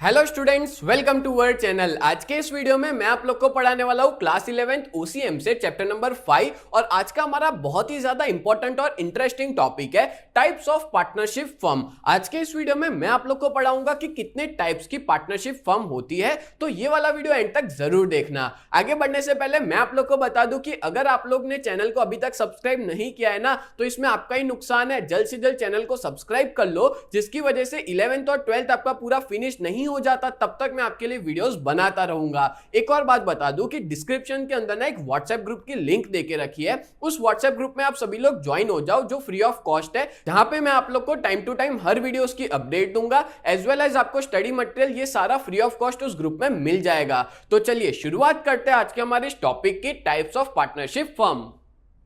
Hello students, welcome to our channel. आज के इस वीडियो में मैं आप लोग को पढ़ाने वाला हूँ क्लास 11th ओसीएम से चैप्टर नंबर 5 और आज का हमारा बहुत ही ज्यादा इंपॉर्टेंट और इंटरेस्टिंग टॉपिक है टाइप्स ऑफ पार्टनरशिप फर्म। आज के इस वीडियो में मैं आप लोग को पढ़ाऊंगा कि कितने टाइप्स की पार्टनरशिप फर्म होती है, तो ये वाला वीडियो एंड तक जरूर देखना। आगे बढ़ने से पहले मैं आप लोग को बता दूं कि अगर आप लोग ने चैनल को अभी तक सब्सक्राइब नहीं किया है ना, तो इसमें आपका ही नुकसान है। जल्द से जल्द चैनल को सब्सक्राइब कर लो, जिसकी वजह से 11th और 12th आपका पूरा फिनिश नहीं हो जाता, तब तक मैं आपके लिए वीडियोस बनाता रहूंगा। एक और बात बता दूं कि डिस्क्रिप्शन के अंदर ना एक व्हाट्सएप ग्रुप की लिंक देके रखी है, उस व्हाट्सएप ग्रुप में आप सभी लोग ज्वाइन हो जाओ, जो फ्री ऑफ कॉस्ट है, जहां पे मैं आप लोग को टाइम टू टाइम हर वीडियोस की अपडेट दूंगा, एज वेल एज आपको स्टडी मटेरियल, ये सारा फ्री ऑफ कॉस्ट उस ग्रुप में मिल जाएगा। तो चलिए शुरुआत करते हैं आज के हमारे इस टॉपिक की, टाइप्स ऑफ पार्टनरशिप फर्म।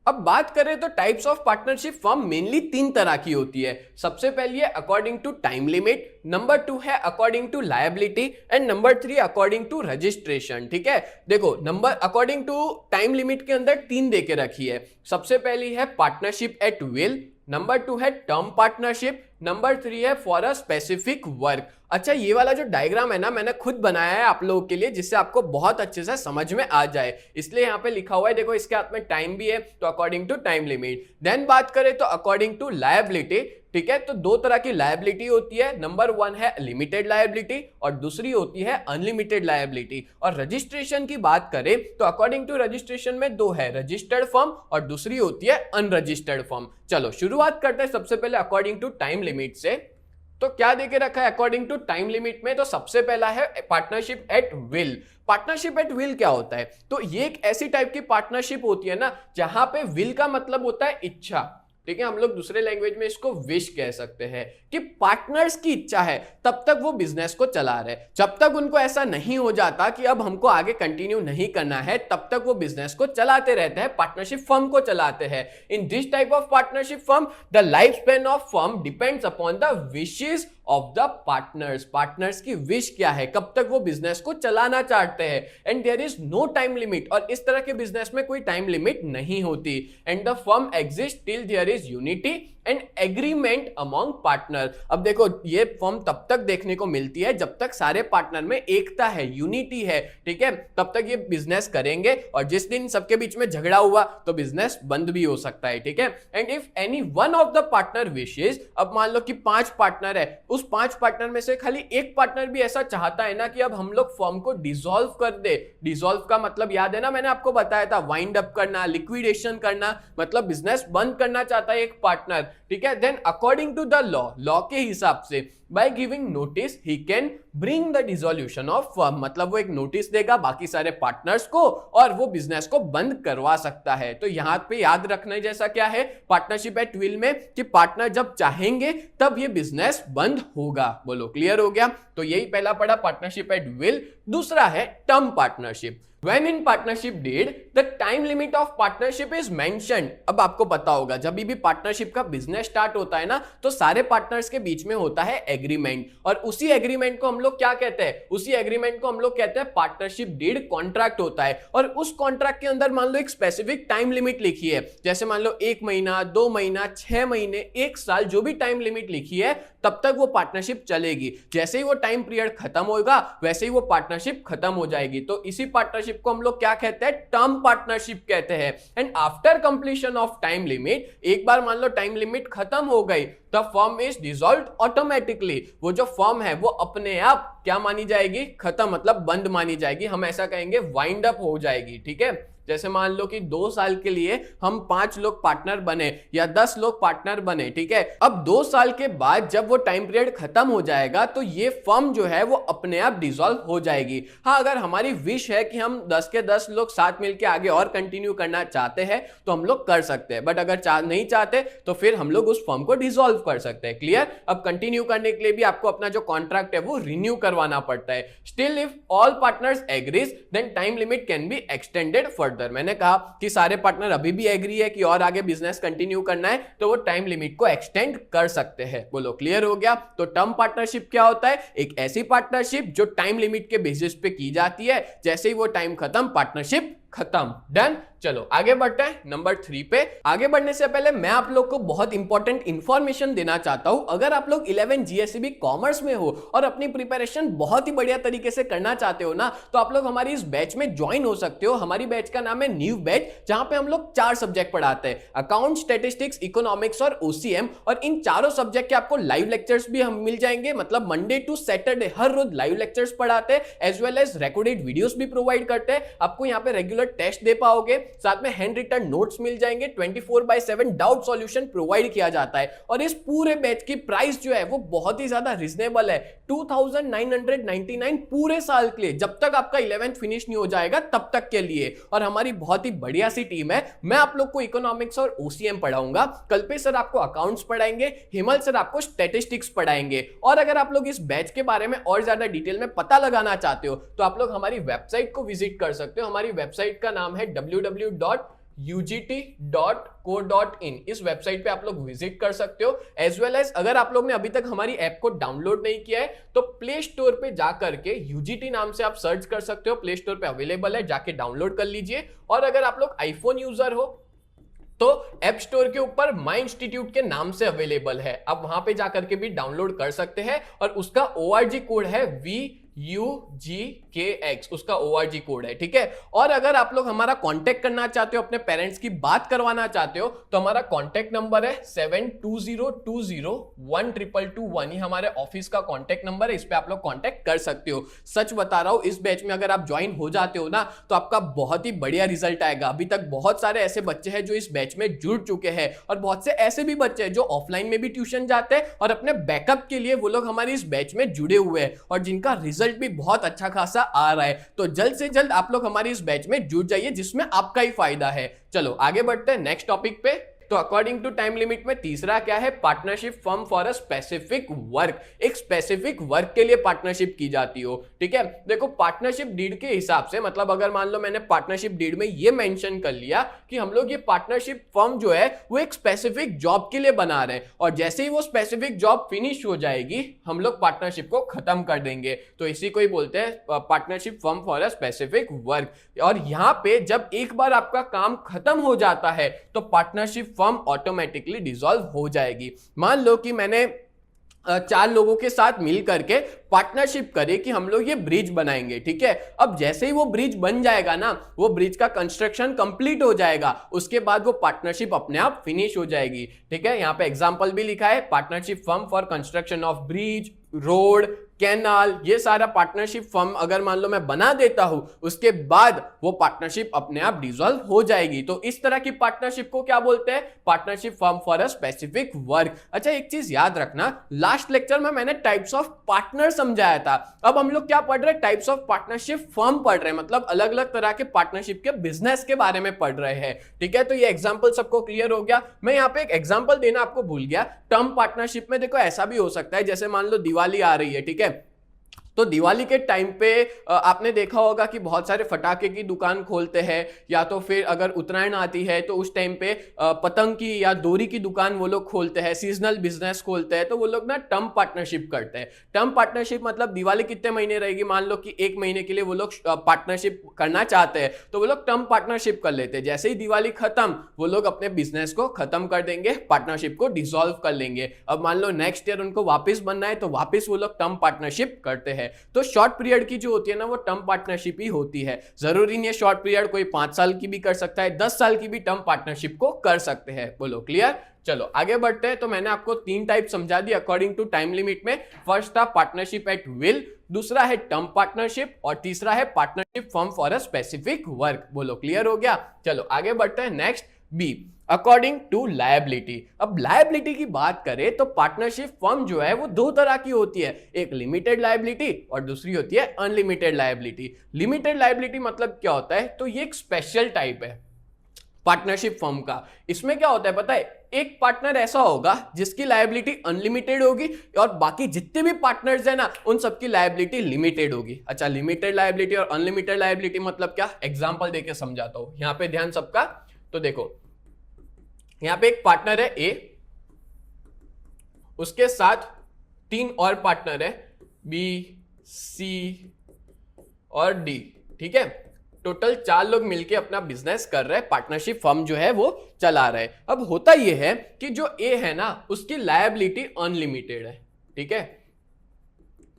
अब बात करें तो types of partnership firm mainly तीन तरह की होती है। सबसे पहली है according to time limit, number 2 है according to liability and number 3 according to registration. ठीक है, देखो number according to time limit के अंदर तीन देके रखी है। सबसे पहली है पार्टनरशिप एट विल, नंबर 2 है टर्म पार्टनरशिप, नंबर 3 है फॉर अ स्पेसिफिक वर्क। अच्छा, ये वाला जो डायग्राम है ना, मैंने खुद बनाया है आप लोगों के लिए, जिससे आपको बहुत अच्छे से समझ में आ जाए, इसलिए यहाँ पे लिखा हुआ है। देखो इसके हाथ में टाइम भी है, तो according to time limit. Then बात करें तो अकॉर्डिंग टू लायबिलिटी। ठीक है, तो दो तरह की लायबिलिटी होती है, नंबर 1 है लिमिटेड लायबिलिटी और दूसरी होती है अनलिमिटेड लायबिलिटी। और रजिस्ट्रेशन की बात करें तो अकॉर्डिंग टू रजिस्ट्रेशन में दो है, रजिस्टर्ड फर्म और दूसरी होती है अनरजिस्टर्ड फर्म। चलो शुरुआत करते हैं सबसे पहले अकॉर्डिंग टू टाइम लिमिट से। तो क्या देके रखा है अकॉर्डिंग टू टाइम लिमिट में? तो सबसे पहला है partnership at will. Partnership at will क्या होता है? तो ये एक ऐसी टाइप की पार्टनरशिप होती है ना, जहां पे विल का मतलब होता है इच्छा। ठीक है, हम लोग दूसरे लैंग्वेज में इसको विश कह सकते हैं कि पार्टनर्स की इच्छा है तब तक वो बिजनेस को चला रहे। जब तक उनको ऐसा नहीं हो जाता कि अब हमको आगे कंटिन्यू नहीं करना है, तब तक वो बिजनेस को चलाते रहते हैं, पार्टनरशिप फर्म को चलाते हैं। In this type of partnership firm the life span of firm depends upon the wishes of the partners. Partners की विश क्या है, कब तक वो बिजनेस को चलाना चाहते हैं, and there is no time limit. और इस तरह के बिजनेस में कोई टाइम लिमिट नहीं होती। And the firm exist till there is unity and agreement among partner. अब देखो ये फर्म तब तक देखने को मिलती है जब तक सारे पार्टनर में एकता है, यूनिटी है। ठीक है, तब तक ये बिजनेस करेंगे, और जिस दिन सबके बीच में झगड़ा हुआ तो बिजनेस बंद भी हो सकता है। ठीक है, and if any one of the partner wishes, अब मान लो कि 5 पार्टनर है, उस 5 पार्टनर में से खाली एक पार्टनर भी ऐसा चाहता है ना कि अब हम लोग फर्म को डिसॉल्व कर दे। डिसॉल्व का मतलब याद है ना, मैंने आपको बताया था, वाइंड अप करना, लिक्विडेशन करना, मतलब बिजनेस बंद करना चाहता है एक पार्टनर। ठीक है, then according to the law के हिसाब से by giving notice he can bring the dissolution of firm, मतलब वो एक नोटिस देगा बाकी सारे पार्टनर्स को और वो बिजनेस को बंद करवा सकता है। तो यहां पे याद रखने जैसा क्या है पार्टनरशिप एट विल में, कि पार्टनर जब चाहेंगे तब ये बिजनेस बंद होगा। बोलो क्लियर हो गया? तो यही पहला पड़ा पार्टनरशिप एट विल। दूसरा है term partnership. When in partnership deed, the time limit of partnership is mentioned। अब आपको पता होगा जब भी पार्टनरशिप का बिजनेस स्टार्ट होता है ना, तो सारे पार्टनर्स के बीच में होता है एग्रीमेंट, और उसी एग्रीमेंट को हम लोग क्या कहते हैं? उसी एग्रीमेंट को हम लोग कहते हैं पार्टनरशिप डीड कॉन्ट्रैक्ट होता है। और उस कॉन्ट्रैक्ट के अंदर मान लो एक स्पेसिफिक टाइम लिमिट लिखी है, जैसे मान लो 1 महीना, 2 महीना, 6 महीने, 1 साल, जो भी टाइम लिमिट लिखी है तब तक वो पार्टनरशिप चलेगी। जैसे ही वो टाइम पीरियड खत्म होगा वैसे ही वो पार्टनरशिप खत्म हो जाएगी। तो इसी पार्टनरशिप को हम लोग क्या कहते हैं? टर्म पार्टनरशिप कहते हैं। And after completion of time limit, एक बार मान लो टाइम लिमिट खत्म हो गई, the firm is dissolved automatically. वो जो फर्म है वो अपने आप क्या मानी जाएगी? खत्म, मतलब बंद मानी जाएगी। हम ऐसा कहेंगे वाइंड अप हो जाएगी। ठीक है, जैसे मान लो कि 2 साल के लिए हम 5 लोग पार्टनर बने या 10 लोग पार्टनर बने। ठीक है, अब 2 साल के बाद जब वो टाइम पीरियड खत्म हो जाएगा तो ये फर्म जो है वो अपने आप डिसॉल्व हो जाएगी। हाँ, अगर हमारी विश है कि हम 10 के 10 लोग साथ मिलकर आगे और कंटिन्यू करना चाहते हैं तो हम लोग कर सकते हैं, बट अगर नहीं चाहते तो फिर हम लोग उस फर्म को डिसॉल्व कर सकते हैं। क्लियर? अब कंटिन्यू करने के लिए भी आपको अपना जो कॉन्ट्रैक्ट है वो रिन्यू करवाना पड़ता है। Still if all partners agrees then time limit can be extended further. मैंने कहा कि सारे पार्टनर अभी भी एग्री है कि और आगे बिजनेस कंटिन्यू करना है, तो वो टाइम लिमिट को एक्सटेंड कर सकते हैं। बोलो क्लियर हो गया? तो टर्म पार्टनरशिप क्या होता है? एक ऐसी पार्टनरशिप जो टाइम लिमिट के बेसिस पे की जाती है, जैसे ही वो टाइम खत्म पार्टनरशिप खत्म। डन। चलो आगे बढ़ते हैं नंबर 3 पे। आगे बढ़ने से पहले मैं आप लोग को बहुत इंपॉर्टेंट इंफॉर्मेशन देना चाहता हूं। अगर आप लोग 11 जीएसईबी कॉमर्स में हो और अपनी प्रिपरेशन बहुत ही बढ़िया तरीके से करना चाहते हो ना, तो आप लोग हमारी इस बैच में ज्वाइन हो सकते हो। हमारी बैच का नाम है न्यू बैच, जहां पे हम लोग 4 सब्जेक्ट पढ़ाते हैं, अकाउंट, स्टैटिस्टिक्स, इकोनॉमिक्स और ओसीएम। और इन चारों सब्जेक्ट के आपको लाइव लेक्चर्स भी हम मिल जाएंगे, मतलब मंडे टू सैटरडे हर रोज लाइव लेक्चर्स पढ़ाते हैं, as well as recorded videos भी प्रोवाइड करते हैं। आपको यहाँ पे रेगुलर टेस्ट दे पाओगे, साथ में हैंड रिटन नोट्स मिल जाएंगे, 24/7 डाउट सॉल्यूशन प्रोवाइड किया जाता है। और इस पूरे बैच की प्राइस जो है वो बहुत ही ज्यादा रिजनेबल है, 2999 पूरे साल के लिए, जब तक आपका 11th फिनिश नहीं हो जाएगा तब तक के लिए। और हमारी बहुत ही बढ़िया सी टीम है। मैं आप लोग को इकोनॉमिक्स और ओसीएम पढ़ाऊंगा, कल्पेश सर आपको अकाउंट्स पढ़ाएंगे, हिमल सर आपको स्टैटिस्टिक्स पढ़ाएंगे। और अगर आप लोग इस बैच के बारे में और ज्यादा डिटेल में पता लगाना चाहते हो तो आप लोग हमारी वेबसाइट को विजिट कर सकते हो। हमारी वेबसाइट का नाम है www.ugt.co.in। इस वेबसाइट पे आप लोग विजिट कर सकते हो। एज वेल एज अगर आप लोग ने अभी तक हमारी ऐप को डाउनलोड नहीं किया है तो प्ले स्टोर पे जाकर के यूजीटी नाम से आप सर्च कर सकते हो, प्ले स्टोर पे अवेलेबल है, जाके डाउनलोड कर लीजिए। और अगर आप लोग आईफोन यूजर हो तो ऐप स्टोर के ऊपर माई इंस्टीट्यूट के नाम से अवेलेबल है, आप वहां पे जाकर के भी डाउनलोड कर सकते हैं। और उसका ORG कोड है VUGKX, उसका ORG कोड है, ठीक है। और अगर आप लोग हमारा कांटेक्ट करना चाहते हो, अपने पेरेंट्स की बात करवाना चाहते हो, तो हमारा कांटेक्ट नंबर है 7202012221। ये हमारे ऑफिस का कांटेक्ट नंबर है, इस पे आप लोग कांटेक्ट कर सकते हो। सच बता रहा हूं, इस बैच में अगर आप ज्वाइन हो जाते हो ना तो आपका बहुत ही बढ़िया रिजल्ट आएगा। अभी तक बहुत सारे ऐसे बच्चे हैं जो इस बैच में जुड़ चुके हैं, और बहुत से ऐसे भी बच्चे हैं जो ऑफलाइन में भी ट्यूशन जाते हैं और अपने बैकअप के लिए वो लोग हमारी इस बैच में जुड़े हुए हैं, और जिनका रिजल्ट भी बहुत अच्छा खासा आ रहा है। तो जल्द से जल्द आप लोग हमारी इस बैच में जुड़ जाइए, जिसमें आपका ही फायदा है। चलो आगे बढ़ते हैं नेक्स्ट टॉपिक पे। तो अकॉर्डिंग टू टाइम लिमिट में तीसरा क्या है, partnership firm for a specific work. एक स्पेसिफिक वर्क के लिए पार्टनरशिप की जाती हो, ठीक है। देखो पार्टनरशिप डीड के हिसाब से, मतलब अगर मान लो मैंने पार्टनरशिप डीड में ये मेंशन कर लिया कि हम लोग ये पार्टनरशिप फर्म जो है वो एक स्पेसिफिक जॉब के लिए बना रहे हैं, और जैसे ही वो स्पेसिफिक जॉब फिनिश हो जाएगी हम लोग पार्टनरशिप को खत्म कर देंगे। तो इसी को ही बोलते हैं partnership firm for a specific work. और यहां पे जब एक बार आपका काम खत्म हो जाता है तो पार्टनरशिप फर्म ऑटोमेटिकली डिसॉल्व हो जाएगी। मान लो कि मैंने 4 लोगों के साथ मिल करके पार्टनरशिप करे कि हम लोग ये ब्रिज बनाएंगे, ठीक है। अब जैसे ही वो ब्रिज बन जाएगा ना, वो ब्रिज का कंस्ट्रक्शन कंप्लीट हो जाएगा, उसके बाद वो पार्टनरशिप अपने आप फिनिश हो जाएगी, ठीक है। यहाँ पे एग्जांपल भी लिखा है, partnership firm for construction of bridge, road, canal, ये सारा पार्टनरशिप फर्म अगर मान लो मैं बना देता हूं, उसके बाद वो पार्टनरशिप अपने आप डिसॉल्व हो जाएगी। तो इस तरह की पार्टनरशिप को क्या बोलते हैं, partnership firm for a specific work. अच्छा एक चीज याद रखना, लास्ट लेक्चर में मैंने टाइप्स ऑफ पार्टनर समझाया था, अब हम लोग क्या पढ़ रहे हैं, टाइप्स ऑफ पार्टनरशिप फर्म पढ़ रहे हैं, मतलब अलग अलग तरह के पार्टनरशिप के बिजनेस के बारे में पढ़ रहे हैं, ठीक है। तो ये एग्जांपल सबको क्लियर हो गया। मैं यहाँ पे एक एग्जांपल देना आपको भूल गया। टर्म पार्टनरशिप में देखो ऐसा भी हो सकता है, जैसे मान लो दिवाली आ रही है, ठीक है। तो दिवाली के टाइम पे आपने देखा होगा कि बहुत सारे फटाके की दुकान खोलते हैं, या तो फिर अगर उत्तरायण आती है तो उस टाइम पे पतंग की या डोरी की दुकान वो लोग खोलते हैं, सीजनल बिजनेस खोलते हैं। तो वो लोग ना टर्म पार्टनरशिप करते हैं। टर्म पार्टनरशिप मतलब दिवाली कितने महीने रहेगी, मान लो कि 1 महीने के लिए वो लोग पार्टनरशिप करना चाहते हैं, तो वो लोग टर्म पार्टनरशिप कर लेते हैं। जैसे ही दिवाली खत्म वो लोग अपने बिजनेस को खत्म कर देंगे, पार्टनरशिप को डिसॉल्व कर लेंगे। अब मान लो नेक्स्ट ईयर उनको वापस बनना है तो वापस वो लोग टर्म पार्टनरशिप करते हैं। तो शॉर्ट पीरियड की जो होती है ना वो टर्म पार्टनरशिप ही होती है। जरूरी नहीं है शॉर्ट पीरियड, कोई 5 साल की भी कर सकता है, 10 साल की भी टर्म पार्टनरशिप को कर सकते हैं। बोलो क्लियर। चलो आगे बढ़ते हैं। तो मैंने आपको 3 टाइप समझा दी अकॉर्डिंग टू टाइम लिमिट में। फर्स्ट था पार्टनरशिप एट विल, दूसरा है टर्म पार्टनरशिप, और तीसरा है partnership firm for a specific work. बोलो क्लियर हो गया। चलो आगे बढ़ते हैं। Next B, according to liability. अब लायबिलिटी की बात करें तो पार्टनरशिप फर्म जो है वो 2 तरह की होती है, एक लिमिटेड लायबिलिटी और दूसरी होती है अनलिमिटेड लायबिलिटी। लिमिटेड लायबिलिटी मतलब क्या होता है, तो ये एक स्पेशल टाइप है पार्टनरशिप फर्म का। इसमें क्या होता है पता है, एक पार्टनर ऐसा होगा जिसकी लायबिलिटी अनलिमिटेड होगी, और बाकी जितने भी पार्टनर्स हैं ना उन सबकी लायबिलिटी लिमिटेड होगी। अच्छा, लिमिटेड लायबिलिटी और अनलिमिटेड लायबिलिटी मतलब क्या, एग्जांपल देके समझाता हूं, यहां पे ध्यान सबका। तो देखो यहां पे एक पार्टनर है ए, उसके साथ 3 और पार्टनर है बी, सी और डी, ठीक है। टोटल 4 लोग मिलके अपना बिजनेस कर रहे हैं, पार्टनरशिप फर्म जो है वो चला रहे हैं। अब होता यह है कि जो ए है ना उसकी लायबिलिटी अनलिमिटेड है, ठीक है।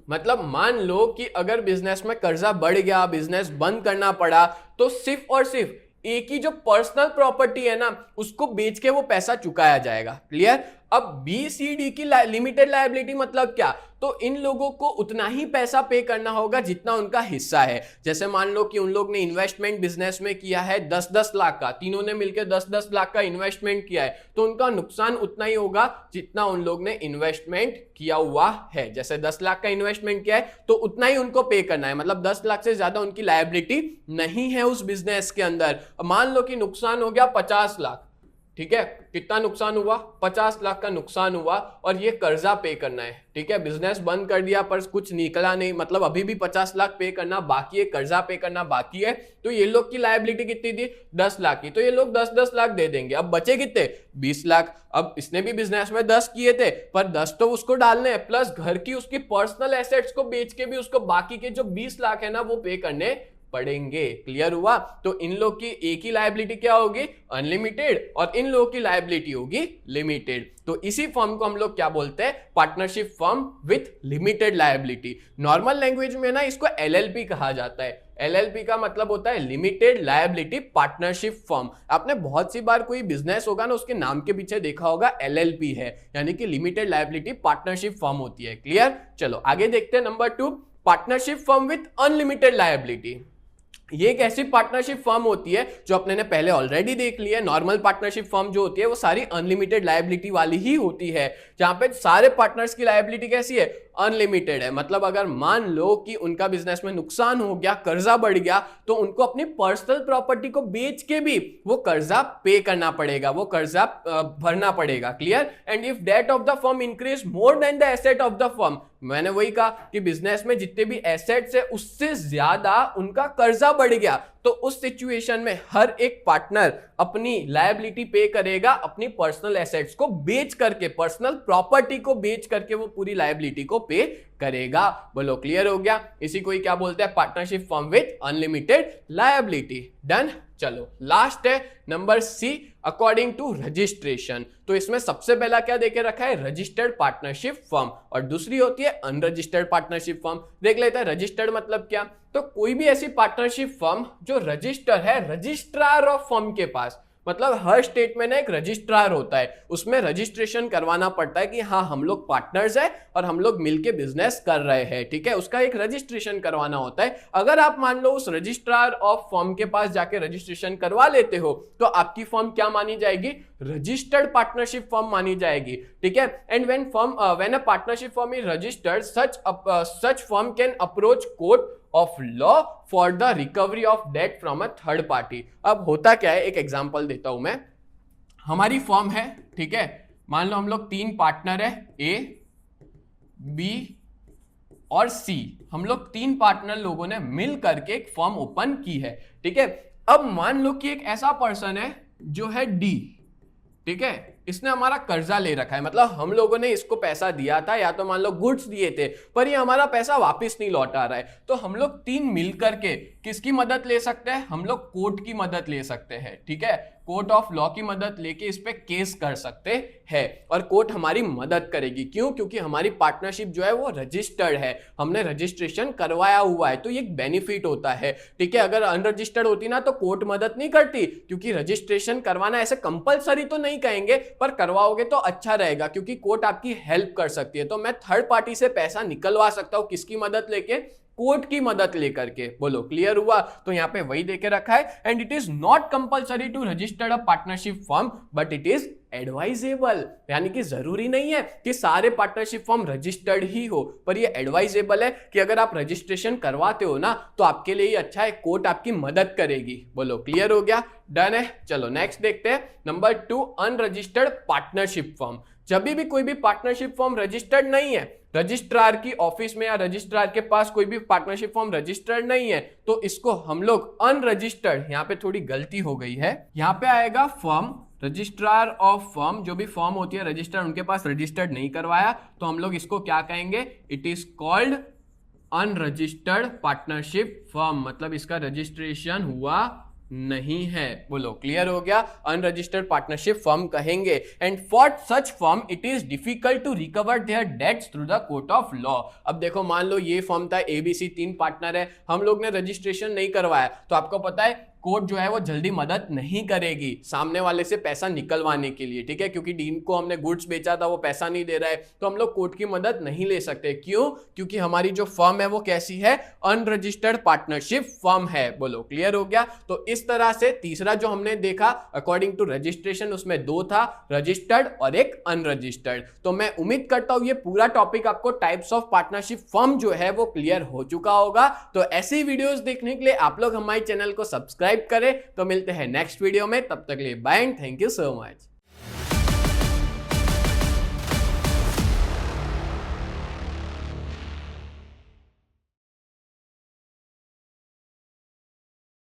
मतलब मान लो कि अगर बिजनेस में कर्जा बढ़ गया, बिजनेस बंद करना पड़ा, तो सिर्फ और सिर्फ एक ही जो पर्सनल प्रॉपर्टी है ना उसको बेच के वो पैसा चुकाया जाएगा। क्लियर? अब बी सी डी की लिमिटेड लायबिलिटी मतलब क्या? तो इन लोगों को उतना ही पैसा पे करना होगा जितना उनका हिस्सा है। जैसे मान लो कि उन लोग ने इन्वेस्टमेंट बिजनेस में किया है 10-10 लाख का, तीनों ने मिलकर 10-10 लाख का इन्वेस्टमेंट किया है, तो उनका नुकसान उतना ही होगा जितना उन लोग ने इन्वेस्टमेंट किया हुआ है। जैसे 10 लाख का इन्वेस्टमेंट किया है तो उतना ही उनको पे करना है, मतलब 10 लाख से ज्यादा उनकी लायबिलिटी नहीं है उस बिजनेस के अंदर। मान लो कि नुकसान हो गया 50 लाख, ठीक है। कितना नुकसान हुआ? 50 लाख का नुकसान हुआ और ये कर्जा पे करना है, ठीक है। बिजनेस बंद कर दिया पर कुछ निकला नहीं, मतलब अभी भी 50 लाख पे करना बाकी है, कर्जा पे करना बाकी है। तो ये लोग की लायबिलिटी कितनी थी? 10 लाख की, तो ये लोग 10-10 लाख दे देंगे। अब बचे कितने? 20 लाख। अब इसने भी बिजनेस में 10 किए थे पर 10 तो उसको डालने हैं, प्लस घर की उसकी पर्सनल एसेट्स को बेच के भी उसको बाकी के जो 20 लाख है ना वो पे करने पड़ेंगे। क्लियर हुआ? तो इन लोग की एक ही लायबिलिटी क्या होगी? अनलिमिटेड, और इन लोगों की लायबिलिटी होगी लिमिटेड। तो इसी फर्म को हम लोग क्या बोलते हैं? Partnership firm with limited liability. Normal language में ना इसको एलएलपी कहा जाता है। एलएलपी का मतलब होता है लिमिटेड लायबिलिटी पार्टनरशिप फर्म। आपने बहुत सी बार कोई बिजनेस होगा ना उसके नाम के पीछे देखा होगा एलएलपी है, यानी कि लिमिटेड लायबिलिटी पार्टनरशिप फर्म होती है। क्लियर? चलो आगे देखते हैं। Number 2, partnership firm with unlimited liability. ये एक ऐसी पार्टनरशिप फर्म होती है जो अपने ने पहले ऑलरेडी देख लिया है। नॉर्मल पार्टनरशिप फर्म जो होती है वो सारी अनलिमिटेड लायबिलिटी वाली ही होती है, जहां पे सारे पार्टनर्स की लायबिलिटी कैसी है? अनलिमिटेड है। मतलब अगर मान लो कि उनका बिजनेस में नुकसान हो गया, कर्जा बढ़ गया, तो उनको अपनी पर्सनल प्रॉपर्टी को बेच के भी वो कर्जा पे करना पड़ेगा, वो कर्जा भरना पड़ेगा। Clear? And if debt of the firm increase more than the asset of the firm, मैंने वही कहा कि बिजनेस में जितने भी एसेट्स है उससे ज्यादा उनका कर्जा बढ़ गया, तो उस सिचुएशन में हर एक पार्टनर अपनी लायबिलिटी पे करेगा, अपनी पर्सनल एसेट्स को बेच करके, पर्सनल प्रॉपर्टी को बेच करके वो पूरी लायबिलिटी को पे करेगा। बोलो क्लियर हो गया? इसी को ही क्या बोलते हैं? Partnership firm with unlimited liability. Done? चलो लास्ट है number C, according to registration. तो इसमें सबसे पहला क्या देके रखा है? रजिस्टर्ड पार्टनरशिप फर्म, और दूसरी होती है अनरजिस्टर्ड पार्टनरशिप फर्म। देख लेते हैं रजिस्टर्ड मतलब क्या। तो कोई भी ऐसी पार्टनरशिप फर्म जो रजिस्टर है रजिस्ट्रार ऑफ फर्म के पास, मतलब हर स्टेट में ना एक रजिस्ट्रार होता है, उसमें रजिस्ट्रेशन करवाना पड़ता है कि हाँ हम लोग पार्टनर्स हैं और हम लोग मिलके बिजनेस कर रहे हैं, ठीक है। उसका एक रजिस्ट्रेशन करवाना होता है। अगर आप मान लो उस रजिस्ट्रार ऑफ फर्म के पास जाके रजिस्ट्रेशन करवा लेते हो तो आपकी फर्म क्या मानी जाएगी? रजिस्टर्ड पार्टनरशिप फर्म मानी जाएगी, ठीक है। And when a partnership firm is registered, such firm can approach court of law for the recovery of debt from a third party। अब होता क्या है, एक एग्जांपल देता हूं मैं। हमारी फर्म है, ठीक है, मान लो हम लोग 3 पार्टनर है, ए, बी और सी। हम लोग 3 पार्टनर लोगों ने मिल करके एक फर्म ओपन की है, ठीक है। अब मान लो कि एक ऐसा पर्सन है जो है डी, ठीक है, इसने हमारा कर्जा ले रखा है, मतलब हम लोगों ने इसको पैसा दिया था, या तो मान लो गुड्स दिए थे, पर ये हमारा पैसा वापस नहीं लौटा रहा है। तो हम लोग 3 मिलकर के किसकी मदद ले सकते हैं? हम लोग कोर्ट की मदद ले सकते हैं, ठीक है। कोर्ट ऑफ लॉ की मदद लेके इस पे केस कर सकते हैं और कोर्ट हमारी मदद करेगी। क्यों? क्योंकि हमारी पार्टनरशिप जो है वो रजिस्टर्ड है, हमने रजिस्ट्रेशन करवाया हुआ है, तो ये एक बेनिफिट होता है, ठीक है। अगर अनरजिस्टर्ड होती ना तो कोर्ट मदद नहीं करती, क्योंकि रजिस्ट्रेशन करवाना ऐसे कंपलसरी तो नहीं कहेंगे, पर करवाओगे तो अच्छा रहेगा क्योंकि कोर्ट आपकी हेल्प कर सकती है। तो मैं थर्ड पार्टी से पैसा निकलवा सकता हूं, किसकी मदद लेके? कोर्ट की मदद लेकर के। बोलो क्लियर हुआ? तो यहां पे वही देके रखा है। And it is not compulsory to registered a partnership firm but it is advisable, यानी कि जरूरी नहीं है कि सारे पार्टनरशिप फर्म रजिस्टर्ड ही हो, पर ये एडवाइजेबल है कि अगर आप रजिस्ट्रेशन करवाते हो ना तो आपके लिए अच्छा है, कोर्ट आपकी मदद करेगी। बोलो क्लियर हो गया? डन है? चलो नेक्स्ट देखते हैं। Number 2, unregistered partnership firm. जब भी कोई भी पार्टनरशिप फर्म रजिस्टर्ड नहीं है, रजिस्ट्रार की ऑफिस में या रजिस्ट्रार के पास कोई भी पार्टनरशिप फर्म रजिस्टर्ड नहीं है, तो इसको हम लोग अनरजिस्टर्ड, यहां पे थोड़ी गलती हो गई है, यहां पे आएगा फर्म, रजिस्ट्रार ऑफ फर्म। जो भी फर्म होती है रजिस्टर्ड, उनके पास रजिस्टर्ड नहीं करवाया, तो हम लोग इसको क्या कहेंगे? It is called unregistered partnership firm, मतलब इसका रजिस्ट्रेशन हुआ नहीं है। बोलो क्लियर हो गया, अनरजिस्टर्ड पार्टनरशिप फर्म कहेंगे। And for such firm it is difficult to recover their debts through the court of law. अब देखो मान लो ये फर्म था एबीसी, 3 पार्टनर है, हम लोग ने रजिस्ट्रेशन नहीं करवाया, तो आपको पता है कोर्ट जो है वो जल्दी मदद नहीं करेगी सामने वाले से पैसा निकलवाने के लिए, ठीक है, क्योंकि डीन को हमने गुड्स बेचा था, वो पैसा नहीं दे रहा है, तो हम लोग कोर्ट की मदद नहीं ले सकते। क्यों? क्योंकि हमारी जो फर्म है वो कैसी है? अनरजिस्टर्ड पार्टनरशिप फर्म है। बोलो क्लियर हो गया। तो इस तरह से तीसरा जो हमने देखा अकॉर्डिंग टू रजिस्ट्रेशन, उसमें 2 था, रजिस्टर्ड और एक अनरजिस्टर्ड। तो मैं उम्मीद करता हूं ये पूरा टॉपिक आपको टाइप्स ऑफ पार्टनरशिप फर्म जो है वो क्लियर हो चुका होगा। तो ऐसी वीडियोस देखने के लिए आप लोग हमारे चैनल को सब्सक्राइब करें। तो मिलते हैं नेक्स्ट वीडियो में, तब तक के लिए bye and thank you so much.